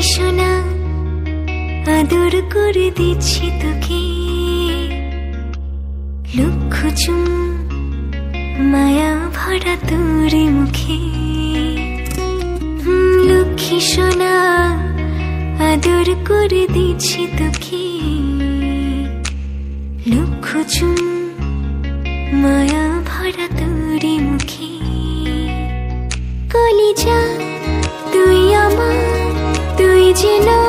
সোনা আদর করে দিচ্ছি তোকে, লক্ষ চুম মায়া ভরা তোর মুখে। লক্ষ্মী সোনা আদর করে দিচ্ছি তোকে, লক্ষ চুম মায়া ভরা তোর মুখে। কলিজা তুই আমার, তুই যেন